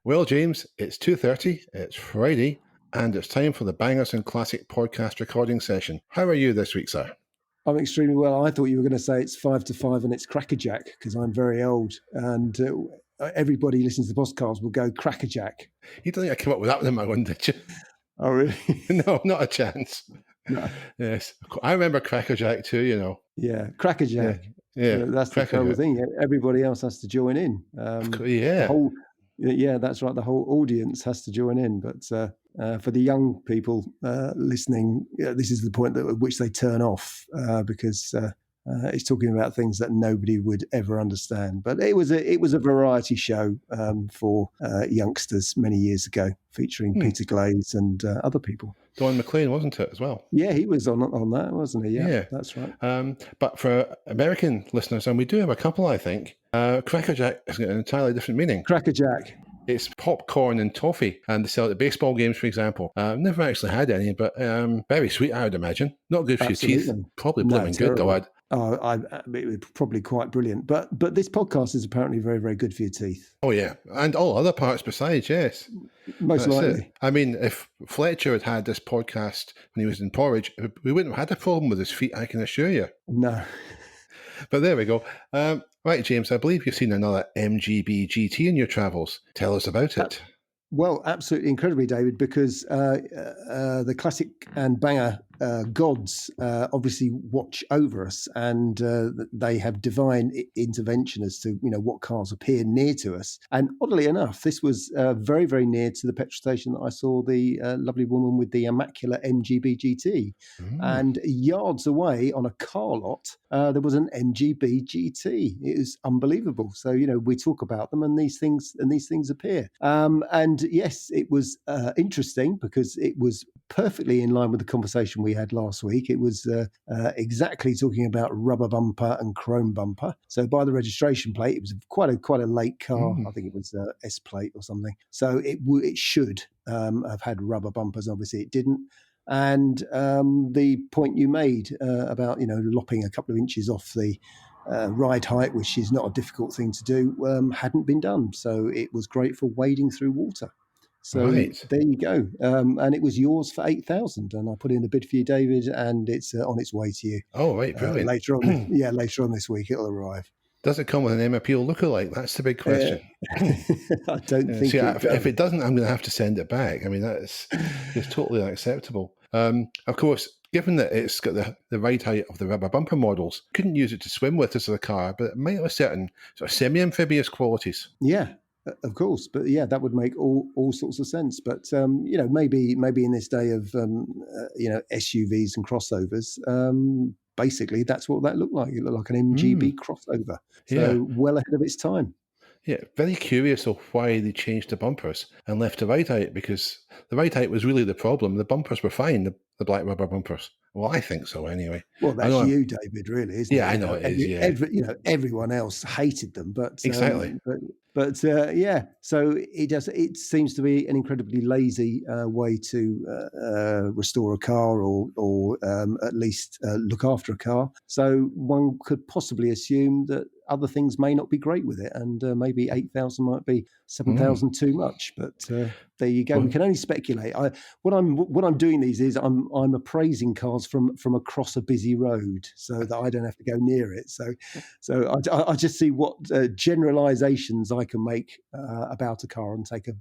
Well, James, it's 2:30, it's Friday, and it's time for the Bangers and Classic podcast recording session. How are you this week, sir? I'm extremely well. I thought you were going to say it's 5 to 5 and it's Crackerjack because I'm very old and everybody listening to the podcast will go Crackerjack. You don't think I came up with that one in my one, did you? Oh, really? No, not a chance. No. Yes. I remember Crackerjack too, you know. Yeah, Crackerjack. Yeah. That's the whole thing. Everybody else has to join in. That's right. The whole audience has to join in. But for the young people listening, this is the point at which they turn off because it's talking about things that nobody would ever understand. But it was a variety show for youngsters many years ago, featuring Peter Glaze and other people. Don McLean, wasn't it, as well? Yeah, he was on that, wasn't he? Yeah, that's right. But for American listeners, and we do have a couple, I think, Crackerjack has got an entirely different meaning. Crackerjack. It's popcorn and toffee, and they sell it at baseball games, for example. Never actually had any, but very sweet, I would imagine. Not good for your teeth. Probably blooming good, though. It was probably quite brilliant. But this podcast is apparently very, very good for your teeth. Oh, yeah. And all other parts besides, yes. Most likely. It. I mean, if Fletcher had this podcast when he was in Porridge, we wouldn't have had a problem with his feet, I can assure you. No. But there we go. Right, James, I believe you've seen another MGB GT in your travels. Tell us about it. Well, absolutely incredibly, David, because the classic and banger gods obviously watch over us, and they have divine intervention as to what cars appear near to us. And oddly enough, this was very, very near to the petrol station that I saw the lovely woman with the immaculate MGB GT. And yards away on a car lot, there was an MGB GT. It was unbelievable. So we talk about them, and these things appear. And yes, it was interesting because it was perfectly in line with the conversation we had last week. It was exactly talking about rubber bumper and chrome bumper. So by the registration plate, it was quite a late car. I think it was S plate or something. So it should have had rubber bumpers. Obviously, it didn't. And the point you made about lopping a couple of inches off the ride height, which is not a difficult thing to do, hadn't been done. So it was great for wading through water. So There you go. And it was yours for 8,000. And I put in a bid for you, David, and it's on its way to you. Oh, right. Brilliant. Later on this week, it'll arrive. Does it come with an MAPL lookalike? That's the big question. I don't think if it doesn't, I'm going to have to send it back. I mean, it's totally unacceptable. Of course, given that it's got the ride height of the rubber bumper models, couldn't use it to swim with as a car, but it might have a certain sort of semi-amphibious qualities. Yeah. Of course, but yeah, that would make all sorts of sense. But maybe in this day of SUVs and crossovers, basically that's what that looked like. It looked like an MGB crossover. So well ahead of its time. Yeah, very curious of why they changed the bumpers and left the ride height, because the ride height was really the problem. The bumpers were fine, the black rubber bumpers. Well, I think so anyway. Well, that's you, David, really, isn't it? Yeah, I know it is. Yeah, everyone else hated them, but exactly. So it seems to be an incredibly lazy way to restore a car or at least look after a car. So one could possibly assume that other things may not be great with it, and maybe 8,000 might be 7,000 too much. But there you go. We can only speculate. What I'm doing these is I'm appraising cars from across a busy road so that I don't have to go near it. So I just see what generalizations I can make about a car and take a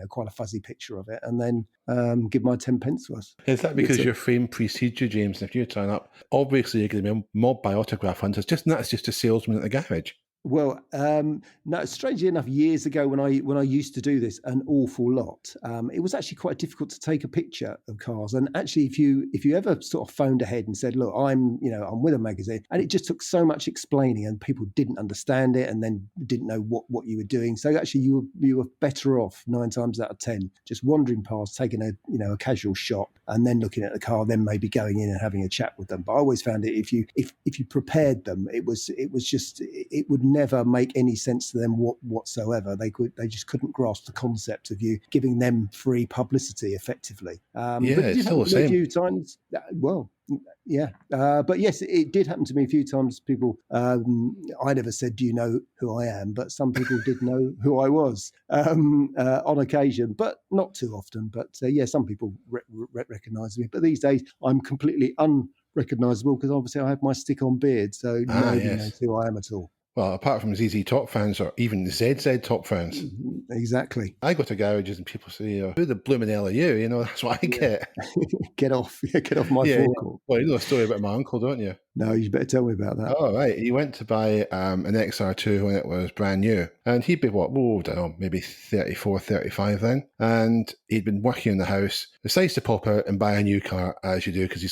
quite a fuzzy picture of it, and then give my 10 pence worth. Is that because your fame precedes you, James? And if you turn up, obviously you're going to be mobbed by autograph hunters. That's just a salesman at the garage. Well, no. Strangely enough, years ago when I used to do this an awful lot, it was actually quite difficult to take a picture of cars. And actually, if you ever sort of phoned ahead and said, "Look, I'm with a magazine," and it just took so much explaining, and people didn't understand it, and then didn't know what you were doing. So actually, you were better off 9 times out of 10 just wandering past, taking a casual shot, and then looking at the car, then maybe going in and having a chat with them. But I always found it if you prepared them, it would never make any sense to them whatsoever. They just couldn't grasp the concept of you giving them free publicity effectively. Yeah, But it it's did still happen the to me a same. few times. Well, yeah, but yes, it did happen to me a few times. People, I never said, "Do you know who I am?" But some people did know who I was on occasion, but not too often. But yeah, some people recognise me. But these days, I'm completely unrecognisable because obviously I have my stick-on beard, so nobody knows Yes. who I am at all. Well, apart from ZZ Top fans or even ZZ Top fans. Exactly. I go to garages and people say, who the blooming hell are you? You know, that's what I Yeah. get. Get off my Yeah. forecourt. Well, you know a story about my uncle, don't you? No, you better tell me about that. Oh, right. He went to buy an XR2 when it was brand new. And he'd be, I don't know, maybe 34, 35 then. And he'd been working in the house, decides to pop out and buy a new car, as you do, because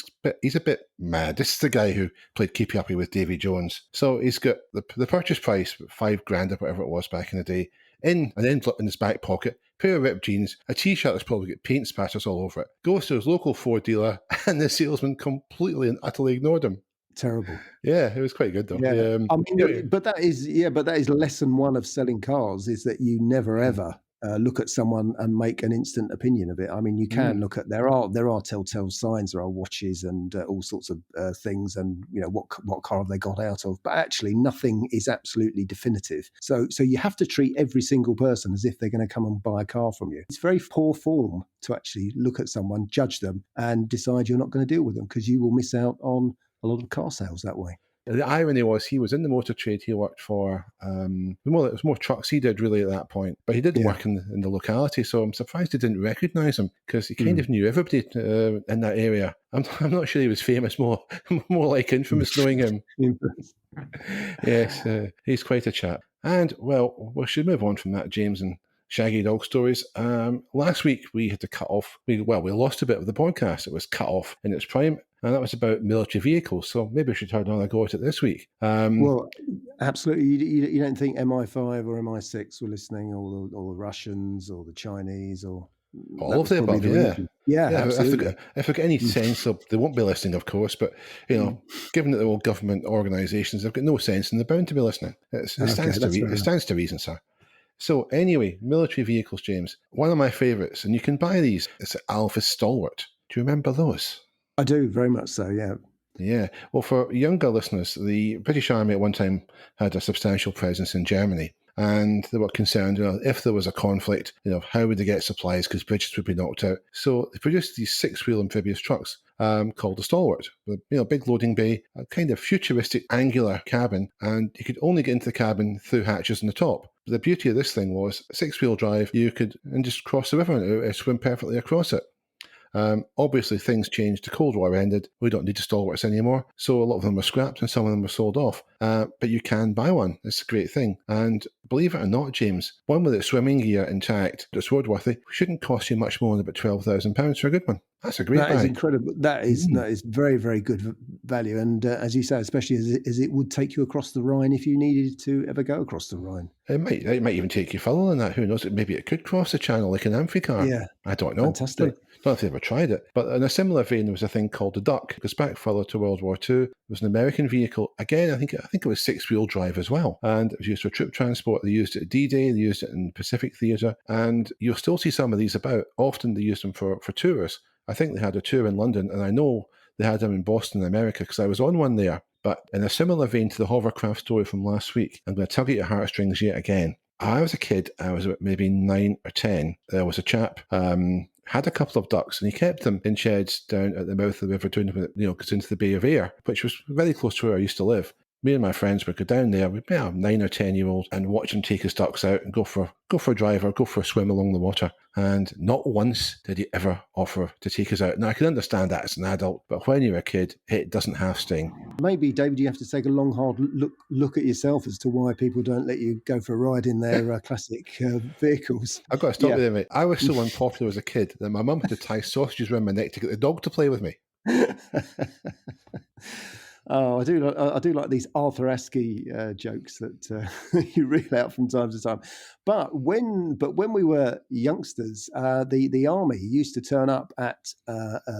he's a bit mad. This is the guy who played Keepy Uppy with Davy Jones. So he's got the purchase price, $5,000 or whatever it was back in the day, in an envelope in his back pocket, pair of ripped jeans, a T-shirt that's probably got paint spatters all over it, goes to his local Ford dealer, and the salesman completely and utterly ignored him. Terrible. Yeah, it was quite good though. Yeah, I mean, but that is lesson one of selling cars, is that you never ever look at someone and make an instant opinion of it. I mean, you can look at there are telltale signs, there are watches and all sorts of things, and you know what car have they got out of. But actually, nothing is absolutely definitive. So you have to treat every single person as if they're going to come and buy a car from you. It's very poor form to actually look at someone, judge them, and decide you're not going to deal with them, because you will miss out on a lot of car sales that way. The irony was he was in the motor trade. It was more trucks he did really at that point, but he did work in the locality. So I'm surprised he didn't recognise him, because he kind of knew everybody in that area. I'm not sure he was famous, more like infamous knowing him. Yes, he's quite a chap. And well, we should move on from that, James, and Shaggy Dog stories. Last week we had to cut off. We lost a bit of the podcast. It was cut off in its prime, and that was about military vehicles. So maybe we should have another go at it this week. Well, absolutely. You don't think MI5 or MI6 were listening, or the Russians or the Chinese or all of the above? Yeah, absolutely. If we get any sense of, they won't be listening, of course, but you know, given that they're all government organisations, they've got no sense, and they're bound to be listening. It stands to reason, sir. So anyway, military vehicles, James. One of my favourites, and you can buy these. It's Alpha Stalwart. Do you remember those? I do, very much so, yeah. Yeah. Well, for younger listeners, the British Army at one time had a substantial presence in Germany. And they were concerned, if there was a conflict, how would they get supplies, because bridges would be knocked out. So they produced these 6-wheel amphibious trucks called the Stalwart, with big loading bay, a kind of futuristic angular cabin, and you could only get into the cabin through hatches on the top. But the beauty of this thing was 6-wheel drive, you could just cross the river and swim perfectly across it. Obviously, things changed. The Cold War ended. We don't need the Stalwarts anymore. So a lot of them were scrapped and some of them were sold off. But you can buy one. It's a great thing. And believe it or not, James, one with its swimming gear intact, that's roadworthy, shouldn't cost you much more than about £12,000 for a good one. That's a great buy. That is incredible. That is very, very good value. And as you say, especially as it would take you across the Rhine if you needed to ever go across the Rhine. It might even take you further than that. Who knows? Maybe it could cross the channel like an amphicar. Yeah. I don't know. Fantastic. Don't know if they ever tried it. But in a similar vein, there was a thing called the Duck. It goes back further to World War II. It was an American vehicle. Again, I think it was 6-wheel drive as well. And it was used for troop transport. They used it at D-Day. They used it in the Pacific Theatre. And you'll still see some of these about. Often they used them for tours. I think they had a tour in London, and I know they had them in Boston, America, because I was on one there. But in a similar vein to the hovercraft story from last week, I'm going to tug at your heartstrings yet again. I was a kid, I was about maybe 9 or 10. There was a chap, had a couple of ducks, and he kept them in sheds down at the mouth of the river, goes into the Bay of Ayr, which was very close to where I used to live. Me and my friends would go down there, we'd be a 9 or 10-year-old, and watch him take his ducks out and go for a drive or go for a swim along the water. And not once did he ever offer to take us out. Now, I can understand that as an adult, but when you're a kid, it doesn't have sting. Maybe, David, you have to take a long, hard look at yourself as to why people don't let you go for a ride in their classic vehicles. I've got to stop you there, mate. I was so unpopular as a kid that my mum had to tie sausages around my neck to get the dog to play with me. Oh, I do like these Arthur Askey jokes that you reel out from time to time. But when we were youngsters, the army used to turn up at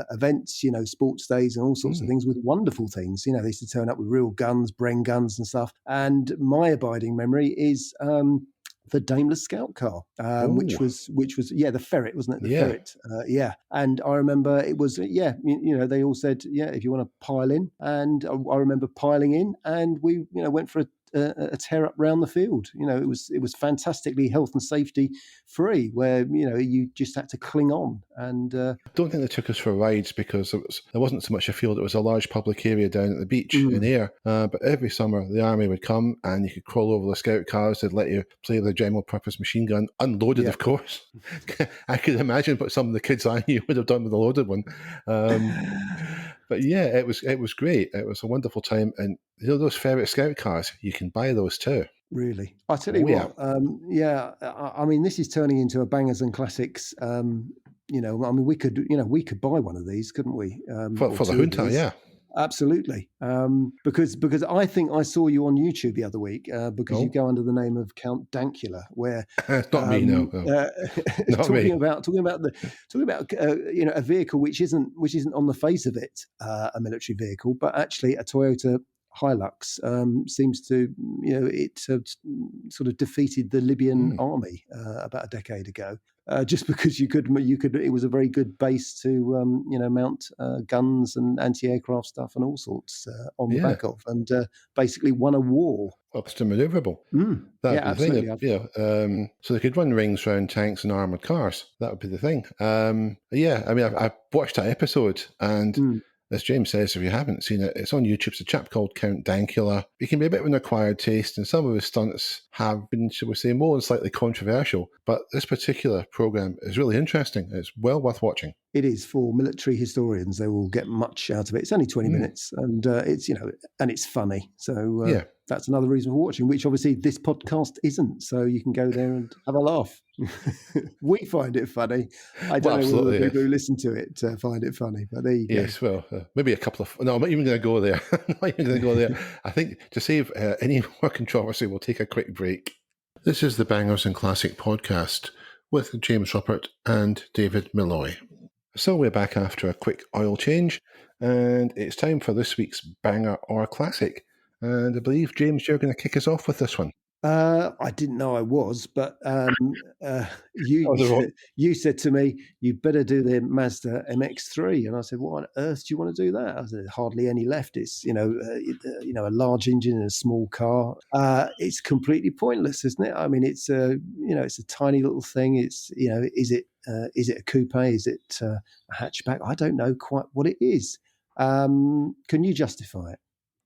events, sports days and all sorts of Mm. things with wonderful things. They used to turn up with real guns, Bren guns and stuff. And my abiding memory is the Daimler Scout car, which Oh, was the Ferret, wasn't it? The yeah. Ferret, yeah. And I remember it was they all said if you want to pile in, and I remember piling in, and we went for a tear up round the field. It was fantastically health and safety free, where you just had to cling on and. I don't think they took us for rides because there wasn't so much a field. It was a large public area down at the beach in Ayr. But every summer, the army would come and you could crawl over the scout cars. They'd let you play with a general purpose machine gun, unloaded, of course. I could imagine what some of the kids I knew would have done with a loaded one. But yeah, it was great. It was a wonderful time. And those Ferret scout cars, you can buy those too. Really, I tell you Oh yeah, what, I mean, this is turning into a bangers and classics. I mean, we could buy one of these, couldn't we? Or for the two of junta, these. yeah. Absolutely, because I think I saw you on YouTube the other week because you Oh, go under the name of Count Dankula, where it's not me, no, not talking me. about a vehicle which isn't on the face of it a military vehicle, but actually a Toyota Hilux seems to it sort of defeated the Libyan Mm, army about a decade ago. Just because you could, it was a very good base to mount guns and anti-aircraft stuff and all sorts on the yeah. back of, and basically won a war. Extra maneuverable. Yeah, That'd be the thing. absolutely. So they could run rings around tanks and armored cars. That would be the thing. Yeah, I mean, I watched that episode, and Mm. as James says, if you haven't seen it, it's on YouTube. It's a chap called Count Dankula. He can be a bit of an acquired taste, and some of his stunts have been, shall we say, more than slightly controversial. But this particular program is really interesting. It's well worth watching. It is for military historians; they will get much out of it. It's only 20 minutes, and it's funny. So Yeah. that's another reason for watching, which obviously this podcast isn't. So you can go there and have a laugh. We find it funny. I don't know whether Absolutely, the people yes. who listen to it find it funny, but there you go. Yes, well, maybe a couple of. No, I'm not even going to go there. I'm not even going to go there. I think to save any more controversy, we'll take a quick break. This is the Bangers and Classic podcast with James Ruppert and David Malloy. So we're back after a quick oil change, and it's time for this week's Banger or Classic. And I believe, James, you're going to kick us off with this one. I didn't know I was, but you the wrong- you said to me, "You better do the Mazda MX3," and I said, "What on earth do you want to do that?" I said, "Hardly any left. It's a large engine in a small car. It's completely pointless, isn't it? I mean, it's a tiny little thing. Is it a coupe? Is it a hatchback? I don't know quite what it is. Can you justify it?"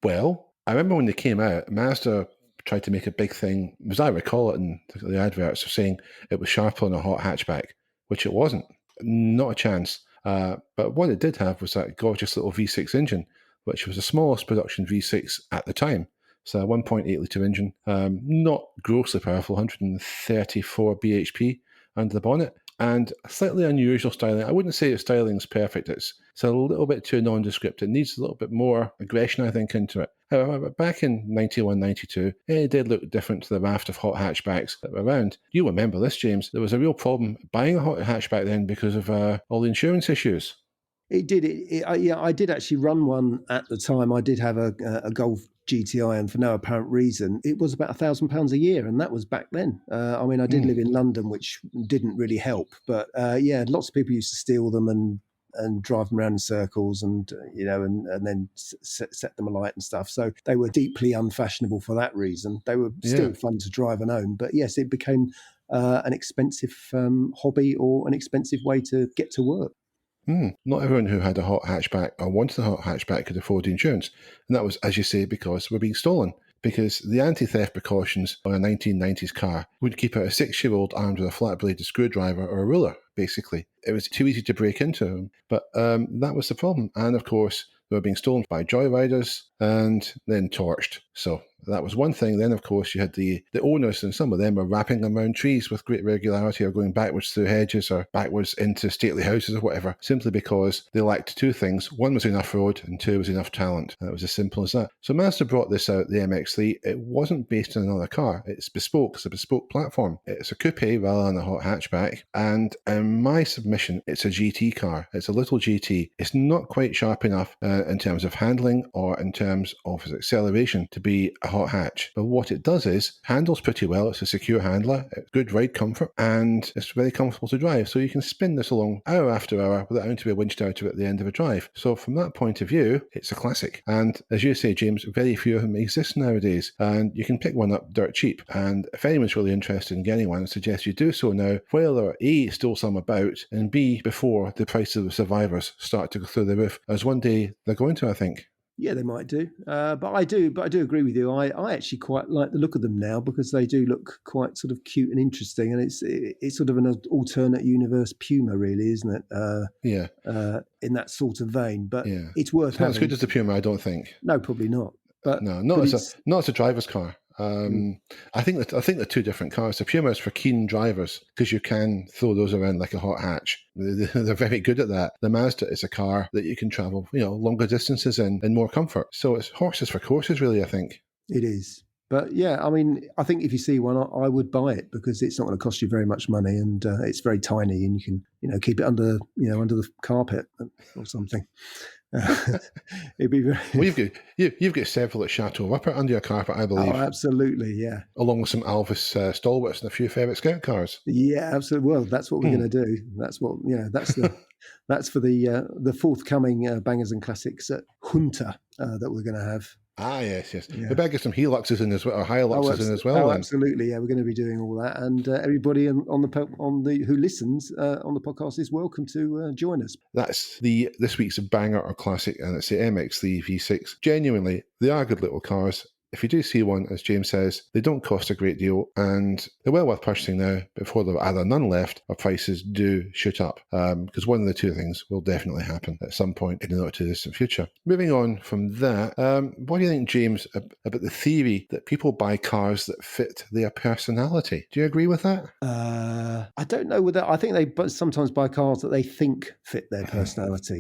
Well, I remember when they came out, Mazda tried to make a big thing, as I recall it in the adverts, of saying it was sharper than a hot hatchback, which it wasn't. Not a chance. But what it did have was that gorgeous little V6 engine, which was the smallest production V6 at the time. So a 1.8 litre engine, not grossly powerful, 134 bhp under the bonnet, and a slightly unusual styling. I wouldn't say its styling's perfect. It's a little bit too nondescript. It needs a little bit more aggression, I think, into it. However, back in 91, 92, it did look different to the raft of hot hatchbacks that were around. You remember this, James. There was a real problem buying a hot hatchback then because of all the insurance issues. It did. I did actually run one at the time. I did have a Golf GTI, and for no apparent reason, it was about £1,000 a year, and that was back then. I mean, I did live in London, which didn't really help. But lots of people used to steal them and drive them around in circles, and and then set them alight and stuff. So they were deeply unfashionable for that reason. They were still fun to drive and own, but yes, it became an expensive hobby or an expensive way to get to work. Not everyone who had a hot hatchback or wanted a hot hatchback could afford the insurance. And that was, as you say, because we're being stolen. Because the anti-theft precautions on a 1990s car would keep out a 6-year-old armed with a flat-bladed screwdriver or a ruler, basically. It was too easy to break into them. But that was the problem. And, of course, they were being stolen by joyriders and then torched. So That was one thing. Then, of course, you had the owners, and some of them were wrapping them around trees with great regularity, or going backwards through hedges or backwards into stately houses or whatever, simply because they lacked two things. One was enough road, and two was enough talent. And it was as simple as that. So Mazda brought this out, the MX3. It wasn't based on another car. It's bespoke. It's a bespoke platform. It's a coupe rather than a hot hatchback. And in my submission, it's a GT car. It's a little GT. It's not quite sharp enough in terms of handling or in terms of its acceleration to be a hot hatch. But what it does is handles pretty well. It's a secure handler, good ride comfort, and it's very comfortable to drive. So you can spin this along hour after hour without having to be winched out of it at the end of a drive. So from that point of view, it's a classic. And as you say, James, very few of them exist nowadays. And you can pick one up dirt cheap. And if anyone's really interested in getting one, I suggest you do so now, while there are A, still some about, and B, before the price of the survivors start to go through the roof, as one day they're going to, I think. Yeah, they might do, but I do agree with you. I actually quite like the look of them now, because they do look quite sort of cute and interesting, and it's sort of an alternate universe Puma, really, isn't it? In that sort of vein. But it's worth it's not having. as good as the Puma, I don't think. No, probably not. But no, not as a driver's car. I think they're two different cars. The Puma is for keen drivers, because you can throw those around like a hot hatch. They're very good at that. The Mazda is a car that you can travel, longer distances in more comfort. So it's horses for courses, really, I think. It is. But yeah, I mean, I think if you see one, I would buy it, because it's not going to cost you very much money, and it's very tiny, and you can, keep it under the carpet or something. It'd be very... Well, you've got several at Chateau Rupert under your carpet, I believe. Oh, absolutely, yeah. Along with some Alvis stalwarts and a few favourite Scout cars. Yeah, absolutely. Well, that's what we're going to do. That's what that's for the forthcoming Bangers and Classics at Junta that we're going to have. Ah, yes. Yeah. We better get some Hiluxes in as well, or Hiluxes in as well. Oh, absolutely. Yeah, we're going to be doing all that, and everybody who listens on the podcast is welcome to join us. That's this week's banger or classic, and it's the MX3 V6. Genuinely, they are good little cars. If you do see one, as James says, they don't cost a great deal, and they're well worth purchasing now before there are either none left or prices do shoot up, because one of the two things will definitely happen at some point in the not too distant future. Moving on from that, what do you think, James, about the theory that people buy cars that fit their personality? Do you agree with that? I don't know whether... I think they sometimes buy cars that they think fit their personality.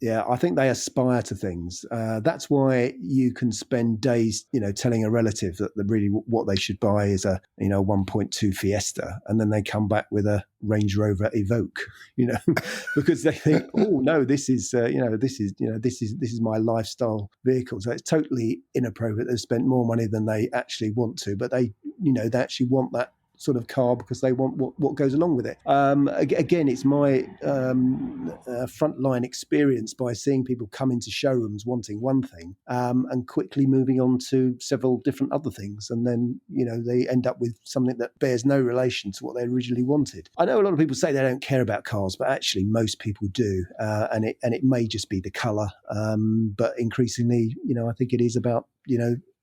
Yeah, I think they aspire to things. That's why you can spend days, telling a relative that really what they should buy is a 1.2 Fiesta, and then they come back with a Range Rover Evoque, because they think, oh no, this is my lifestyle vehicle. So it's totally inappropriate. They've spent more money than they actually want to, but they actually want that sort of car because they want what goes along with it. Again, it's my frontline experience by seeing people come into showrooms wanting one thing and quickly moving on to several different other things, and then they end up with something that bears no relation to what they originally wanted. I know a lot of people say they don't care about cars, but actually most people do, and it may just be the colour, but increasingly, I think it is about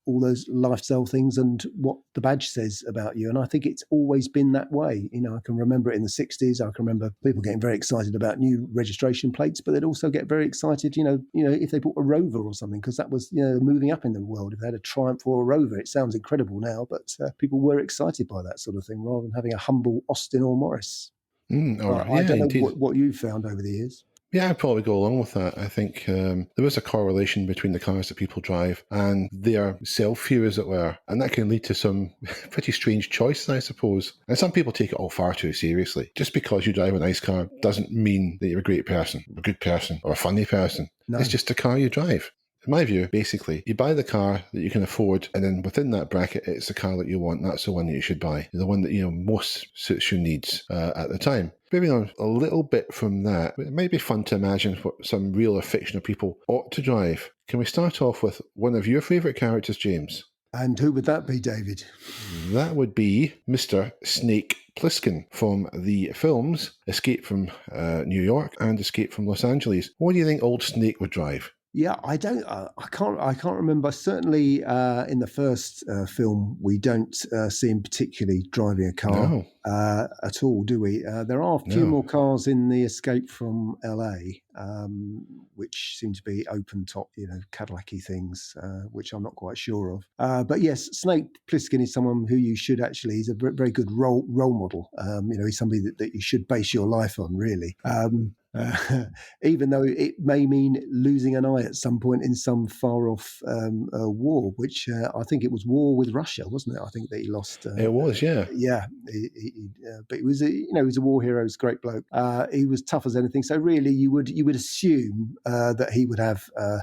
all those lifestyle things and what the badge says about you. And I think it's always been that way. I can remember it in the 60s. I can remember people getting very excited about new registration plates, but they'd also get very excited, if they bought a Rover or something, because that was, moving up in the world. If they had a Triumph or a Rover, it sounds incredible now, but people were excited by that sort of thing rather than having a humble Austin or Morris. I don't know what you've found over the years. Yeah, I'd probably go along with that. I think there is a correlation between the cars that people drive and their self-view, as it were. And that can lead to some pretty strange choices, I suppose. And some people take it all far too seriously. Just because you drive a nice car doesn't mean that you're a great person, a good person, or a funny person. No. It's just a car you drive. In my view, basically, you buy the car that you can afford, and then within that bracket, it's the car that you want. That's the one that you should buy. The one that, most suits your needs at the time. Moving on a little bit from that, it might be fun to imagine what some real or fictional people ought to drive. Can we start off with one of your favourite characters, James? And who would that be, David? That would be Mr. Snake Plisken from the films Escape from New York and Escape from Los Angeles. What do you think old Snake would drive? Yeah, I don't. I can't remember. Certainly, in the first film, we don't see him particularly driving a car No, at all, do we? There are a few no. more cars in the Escape from LA, which seem to be open top, Cadillac-y things, which I'm not quite sure of. But yes, Snake Plissken is someone who you should actually. He's a very good role model. He's somebody that you should base your life on, really. Even though it may mean losing an eye at some point in some far off war, which I think it was war with Russia, wasn't it? I think that he lost. It was, yeah. Yeah, but he was he was a war hero. He was a great bloke. He was tough as anything. So really, you would assume that he would have a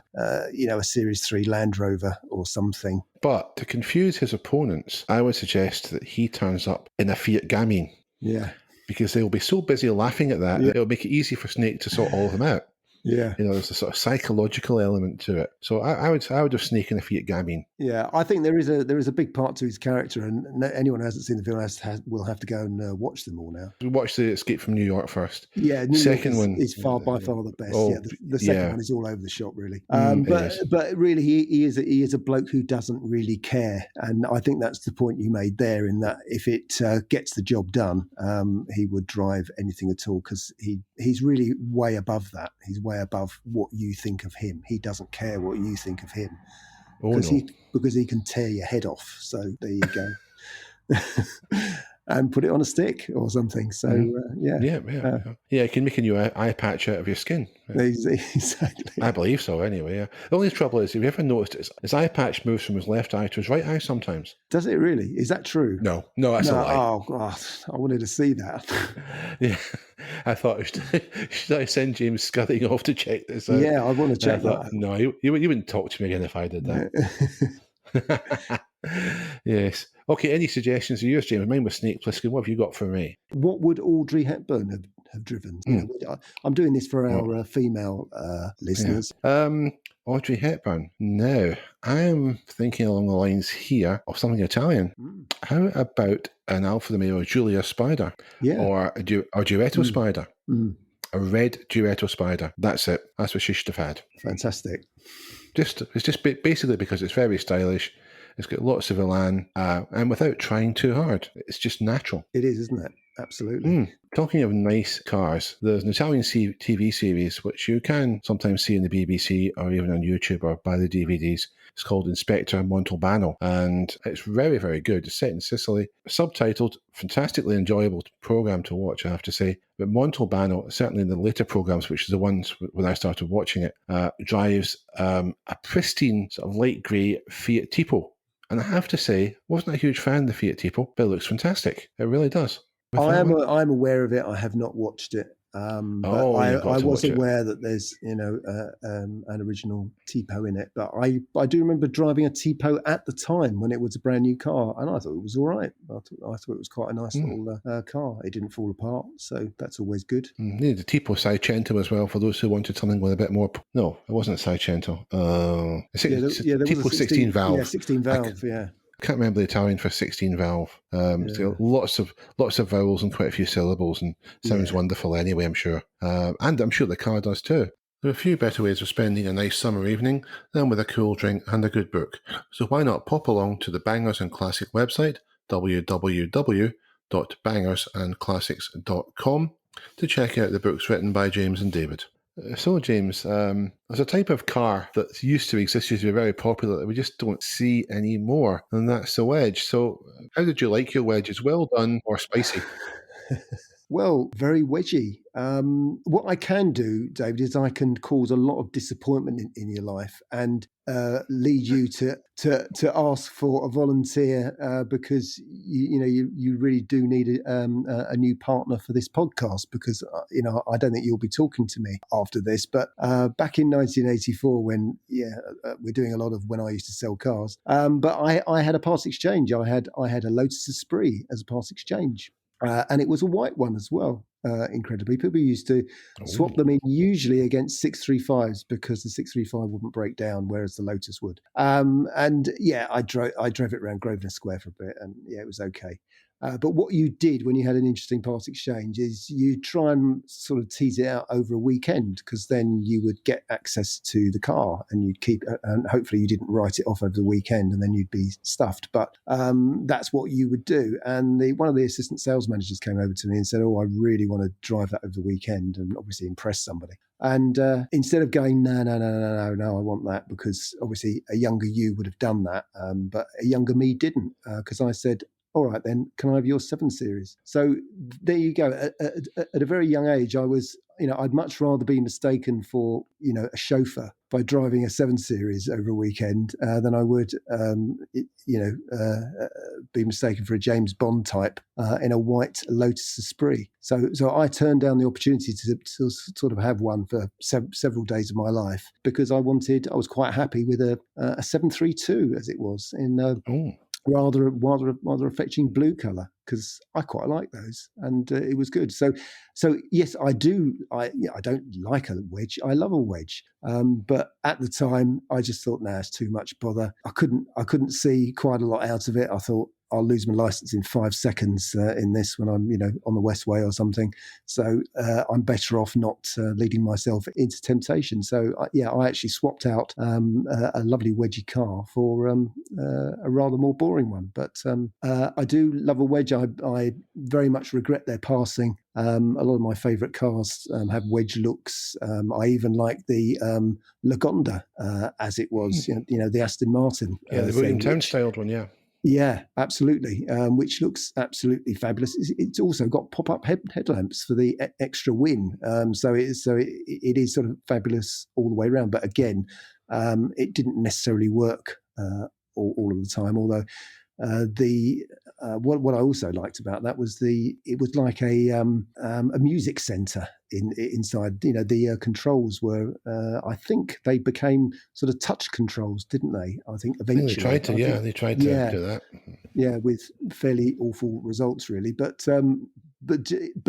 Series 3 Land Rover or something. But to confuse his opponents, I would suggest that he turns up in a Fiat Gamine. Yeah. Because they'll be so busy laughing at that, it'll make it easy for Snake to sort all of them out. Yeah. There's a sort of psychological element to it. So I would have Snake in a Fiat Gamine. Yeah, I think there is a big part to his character, and anyone who hasn't seen the film will have to go and watch them all now. We watched the Escape from New York first. Yeah, Second one is by far the best. Oh, yeah, the second one is all over the shop, really. But really, he is a bloke who doesn't really care, and I think that's the point you made there. In that, if it gets the job done, he would drive anything at all, because he's really way above that. He's way above what you think of him. He doesn't care what you think of him. Because he can tear your head off. So there you go. And put it on a stick or something. So Yeah, it can make a new eye patch out of your skin. Exactly. I believe so. Anyway, yeah. The only trouble is, have you ever noticed his eye patch moves from his left eye to his right eye sometimes? Does it really? Is that true? No, that's a lie. Oh God, I wanted to see that. Yeah, I thought should I send James scurrying off to check this out? Yeah, I want to check that. No, you wouldn't talk to me again if I did that. Yes. Okay, any suggestions of yours, James? Mine was Snake Plissken. What have you got for me? What would Audrey Hepburn have driven? I'm doing this for our female listeners. Yeah. Audrey Hepburn. Now, I'm thinking along the lines here of something Italian. How about an Alfa Romeo Giulia Spider? Yeah. Or a Duetto Spider? A red Duetto Spider. That's it. That's what she should have had. Fantastic. It's just basically because it's very stylish. It's got lots of elan, and without trying too hard. It's just natural. It is, isn't it? Absolutely. Talking of nice cars, there's an Italian TV series which you can sometimes see in the BBC or even on YouTube or buy the DVDs. It's called Inspector Montalbano, and it's very, very good. It's set in Sicily, subtitled, fantastically enjoyable program to watch, I have to say. But Montalbano, certainly in the later programs, which is the ones when I started watching it, drives a pristine sort of light grey Fiat Tipo. And I have to say, wasn't a huge fan of the Fiat Tipo, but it looks fantastic. It really does. I'm aware of it. I have not watched it. But I was aware that there's an original Tipo in it. But I do remember driving a Tipo at the time when it was a brand new car, and I thought it was all right. I thought it was quite a nice little car. It didn't fall apart, so that's always good. The Tipo Seicento as well, for those who wanted something with a bit more. No, it wasn't a Seicento. Tipo 16 valve. Yeah, 16 valve. Yeah. I can't remember the Italian for 16 valve. So lots of vowels and quite a few syllables, and sounds wonderful anyway, I'm sure. And I'm sure the car does too. There are a few better ways of spending a nice summer evening than with a cool drink and a good book. So why not pop along to the Bangers and Classic website, www.bangersandclassics.com, to check out the books written by James and David. So, James, there's a type of car that used to exist, used to be very popular, that we just don't see anymore, and that's the wedge. So, how did you like your wedges? Well done or spicy? Well, very wedgy. What I can do, David, is I can cause a lot of disappointment in your life and lead you to ask for a volunteer because you really do need a new partner for this podcast, because I don't think you'll be talking to me after this. But back in 1984, when we're doing a lot of when I used to sell cars, but I had a part exchange. I had a Lotus Esprit as a part exchange. And it was a white one as well, incredibly. People used to swap them in usually against 635s because the 635 wouldn't break down, whereas the Lotus would. I drove it around Grosvenor Square for a bit, and it was okay. But what you did when you had an interesting part exchange is you try and sort of tease it out over a weekend, because then you would get access to the car and you'd keep, and hopefully you didn't write it off over the weekend and then you'd be stuffed. But that's what you would do. And one of the assistant sales managers came over to me and said, "Oh, I really want to drive that over the weekend and obviously impress somebody." And instead of going, no, I want that, because obviously a younger you would have done that, but a younger me didn't, because I said, "All right, then, can I have your 7 Series?" So there you go. At a very young age, I was, I'd much rather be mistaken for, a chauffeur by driving a 7 Series over a weekend than I would, be mistaken for a James Bond type in a white Lotus Esprit. So I turned down the opportunity to sort of have one for several days of my life, because I was quite happy with a 732 as it was in. Rather affecting blue colour, because I quite like those, and it was good. So yes, I do. I don't like a wedge. I love a wedge, but at the time, I just thought, nah, it's too much bother. I couldn't see quite a lot out of it. I thought, I'll lose my license in 5 seconds in this when I'm, on the Westway or something. So I'm better off not leading myself into temptation. So I actually swapped out a lovely wedgy car for a rather more boring one. But I do love a wedge. I very much regret their passing. A lot of my favourite cars have wedge looks. I even like the Lagonda as it was, the Aston Martin. The William Town styled one, yeah. Yeah, absolutely, which looks absolutely fabulous. It's also got pop-up headlamps for the extra win, so it is sort of fabulous all the way around. But again, it didn't necessarily work all of the time. Although what I also liked about that was it was like a music centre inside. The controls were, I think they became sort of touch controls, didn't they? I think eventually they tried to do that. Yeah, with fairly awful results, really. But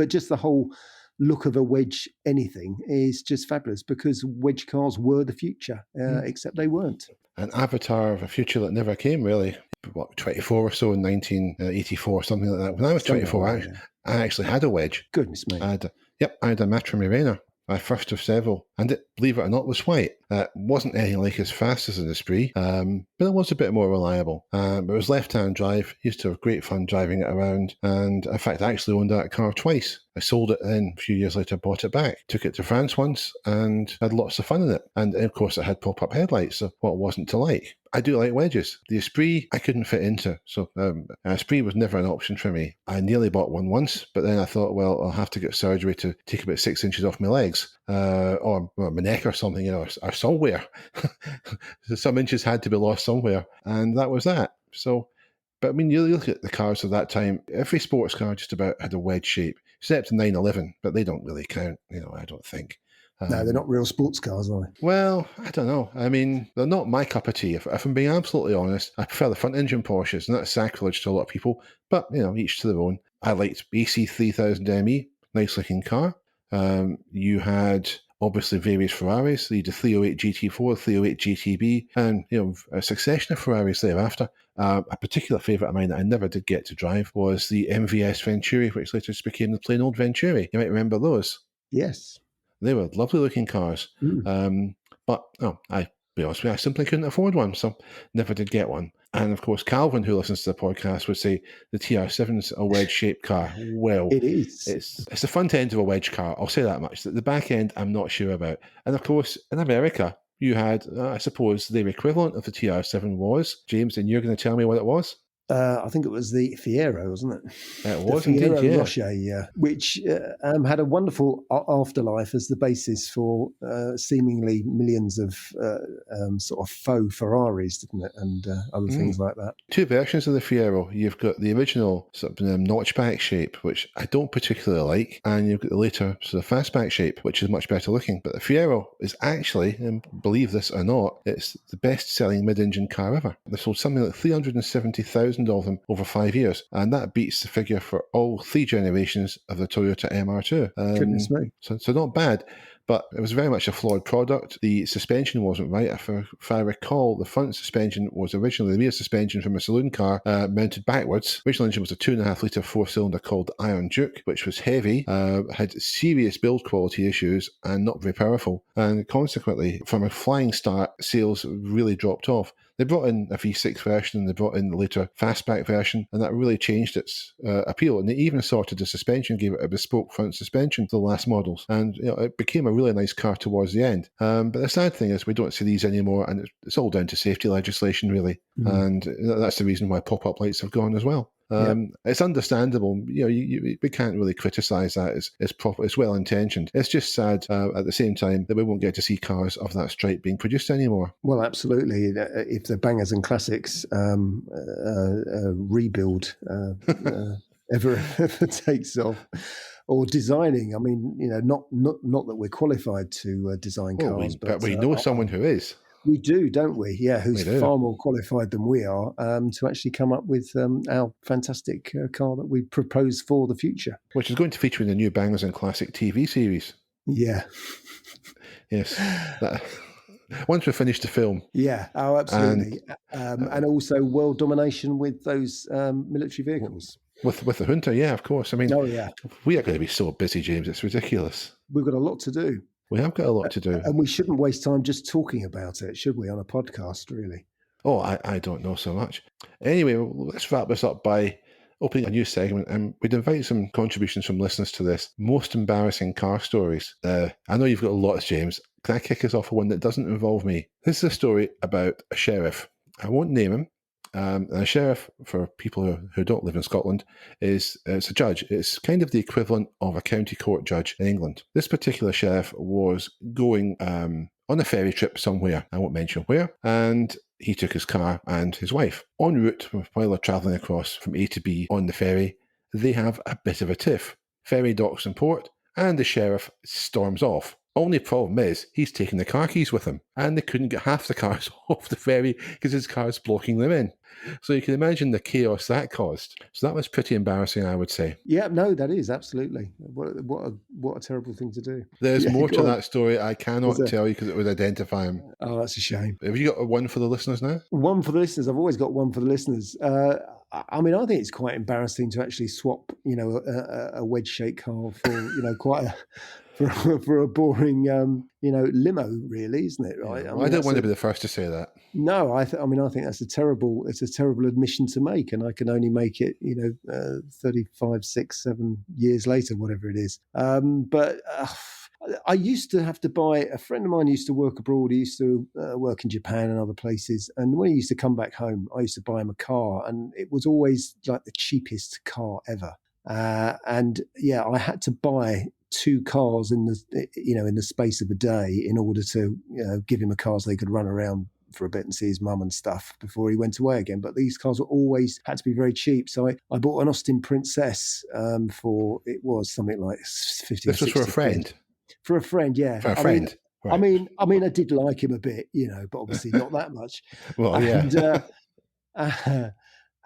just the whole look of a wedge anything is just fabulous, because wedge cars were the future, except they weren't. An avatar of a future that never came, really. 24 or so in 1984, something like that. When I was 24, I actually had a wedge. Goodness me. I had a Matra Murena, my first of several, and it, believe it or not, was white. It wasn't anything like as fast as an Esprit, but it was a bit more reliable. But it was left-hand drive. Used to have great fun driving it around, and in fact, I actually owned that car twice. I sold it, then a few years later bought it back. Took it to France once and had lots of fun in it. And of course, it had pop-up headlights, so what wasn't to like? I do like wedges. The Esprit I couldn't fit into, so Esprit was never an option for me. I nearly bought one once, but then I thought, well, I'll have to get surgery to take about 6 inches off my legs, or my neck or something, or somewhere. Some inches had to be lost somewhere, and that was that. So, but I mean, you look at the cars of that time, every sports car just about had a wedge shape, except the 911, but they don't really count, I don't think. No, they're not real sports cars, are they? Well, I don't know. I mean, they're not my cup of tea. If I'm being absolutely honest, I prefer the front engine Porsches, and that's sacrilege to a lot of people, but, each to their own. I liked AC3000ME, nice looking car. You had obviously various Ferraris, the 308 GT4, 308 GTB, and a succession of Ferraris thereafter. A particular favourite of mine that I never did get to drive was the MVS Venturi, which later just became the plain old Venturi. You might remember those. Yes. They were lovely looking cars. But I be honest with you, I simply couldn't afford one, so never did get one. And of course, Calvin, who listens to the podcast, would say the TR7's a wedge-shaped car. Well, it is. It's the front end of a wedge car. I'll say that much. The back end, I'm not sure about. And of course, in America, you had, I suppose, the equivalent of the TR7 was, James, and you're going to tell me what it was? I think it was the Fiero, wasn't it? It was the Fiero indeed, yeah. Rocher, which had a wonderful afterlife as the basis for seemingly millions of sort of faux Ferraris, didn't it? And other things like that. Two versions of the Fiero. You've got the original sort of notchback shape, which I don't particularly like, and you've got the later sort of fastback shape, which is much better looking. But the Fiero is actually, and believe this or not, it's the best-selling mid-engine car ever. They sold something like 370,000 1,000 of them over 5 years, and that beats the figure for all 3 generations of the Toyota MR2. Goodness me. So not bad. But it was very much a flawed product. The suspension wasn't right. If I recall, the front suspension was originally the rear suspension from a saloon car mounted backwards. The original engine was a 2.5 litre 4-cylinder called Iron Duke, which was heavy, had serious build quality issues, and not very powerful. And consequently, from a flying start, sales really dropped off. They brought in a V6 version, and they brought in the later fastback version, and that really changed its appeal. And they even sorted the suspension, gave it a bespoke front suspension to the last models. And it became a really nice car towards the end. But the sad thing is we don't see these anymore, and it's all down to safety legislation, really. And that's the reason why pop-up lights have gone as well. It's understandable. We can't really criticise that. It's well intentioned. It's just sad at the same time that we won't get to see cars of that stripe being produced anymore. Well, absolutely. If the Bangers and Classics rebuild ever takes off, or designing, I mean, not that we're qualified to design cars, but we know someone who is. We do, don't we? Yeah, who's far more qualified than we are to actually come up with our fantastic car that we propose for the future. Which is going to feature in the new Bangers and Classic TV series. Yeah. Yes. Once we finish the film. Yeah, oh, absolutely. And also world domination with those military vehicles. With the junta, yeah, of course. I mean, we are going to be so busy, James. It's ridiculous. We've got a lot to do. We have got a lot to do. And we shouldn't waste time just talking about it, should we, on a podcast, really? Oh, I don't know so much. Anyway, let's wrap this up by opening a new segment, and we'd invite some contributions from listeners to this. Most embarrassing car stories. I know you've got lots, James. Can I kick us off with one that doesn't involve me? This is a story about a sheriff. I won't name him. And a sheriff, for people who don't live in Scotland, it's a judge. It's kind of the equivalent of a county court judge in England. This particular sheriff was going on a ferry trip somewhere. I won't mention where. And he took his car and his wife. En route, while they're travelling across from A to B on the ferry, they have a bit of a tiff. Ferry docks in port, and the sheriff storms off. Only problem is, he's taking the car keys with him, and they couldn't get half the cars off the ferry because his car's blocking them in. So you can imagine the chaos that caused. So that was pretty embarrassing, I would say. Yeah, no, that is, absolutely. What a terrible thing to do. There's more to that story. I cannot tell you because it would identify him. Oh, that's a shame. Have you got one for the listeners now? One for the listeners. I've always got one for the listeners. I mean, I think it's quite embarrassing to actually swap, a wedge-shaped car for, quite a... For a boring, limo, really, isn't it? Right? Yeah, I don't want to be the first to say that. No, I think that's a terrible admission to make, and I can only make it, 35, 6, 7 years later, whatever it is. But I used to have to buy. A friend of mine used to work abroad. He used to work in Japan and other places. And when he used to come back home, I used to buy him a car, and it was always like the cheapest car ever. I had to buy 2 cars in the space of a day in order to give him a car so they could run around for a bit and see his mum and stuff before he went away again. But these cars were always had to be very cheap. So I bought an Austin Princess for, it was something like 50. This was for a friend. For a friend, yeah. For a friend. Right. I mean, I did like him a bit, but obviously not that much. Well, yeah.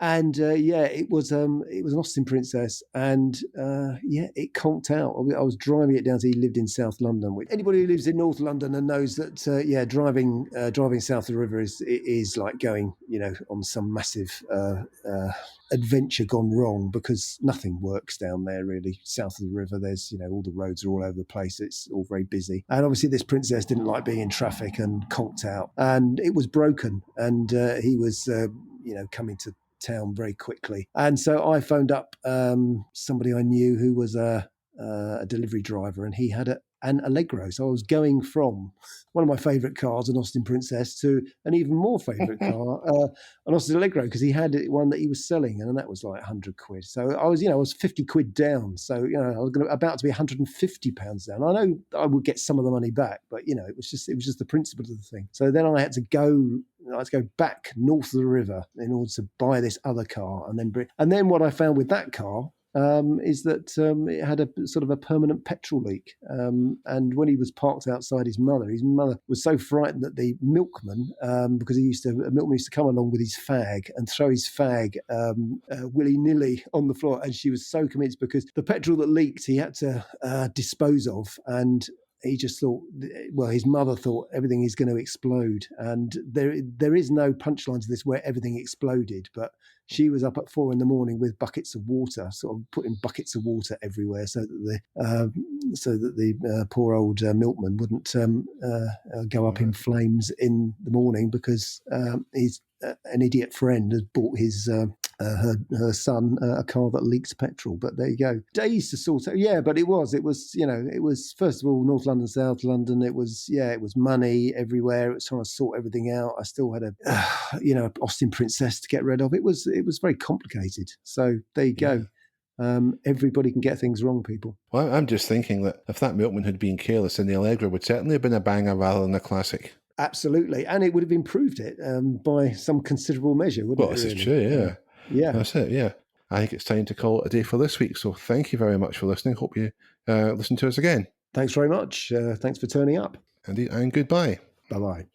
It was an Austin Princess, and it conked out. I was driving it down to, he lived in South London. Anybody who lives in North London and knows that, driving south of the river is like going, on some massive adventure gone wrong, because nothing works down there really. South of the river, there's, all the roads are all over the place. It's all very busy. And obviously this princess didn't like being in traffic and conked out, and it was broken. And he was, coming to town very quickly. And so I phoned up somebody I knew who was a delivery driver, and he had an Allegro. So I was going from one of my favourite cars, an Austin Princess, to an even more favourite car, an Austin Allegro, because he had one that he was selling, and that was like 100 quid. So I was 50 quid down. So, I was about to be 150 pounds down. I know I would get some of the money back, but, it was just the principle of the thing. So then I had to go back north of the river in order to buy this other car, and then what I found with that car is that it had a sort of a permanent petrol leak. And when he was parked outside his mother was so frightened that the milkman, because a milkman used to come along with his fag and throw his fag willy-nilly on the floor. And she was so convinced, because the petrol that leaked, he had to dispose of. And he just thought, well, his mother thought everything is going to explode. And there is no punchline to this where everything exploded, but she was up at 4 a.m. with buckets of water, sort of putting buckets of water everywhere, so that the poor old milkman wouldn't go up in flames in the morning, because his an idiot friend had bought his her son a car that leaked petrol. But there you go. Days to sort out. Yeah, but it was first of all North London, South London. It was money everywhere. It was trying to sort everything out. I still had a Austin Princess to get rid of. It was very complicated. So there you go. Everybody can get things wrong, people. Well, I'm just thinking that if that milkman had been careless, then the Allegra would certainly have been a banger rather than a classic. Absolutely, and it would have improved it by some considerable measure, wouldn't it? Well, this is true, yeah. Yeah. That's it, yeah. I think it's time to call it a day for this week. So thank you very much for listening. Hope you listen to us again. Thanks very much. Thanks for turning up. Indeed, and goodbye. Bye-bye.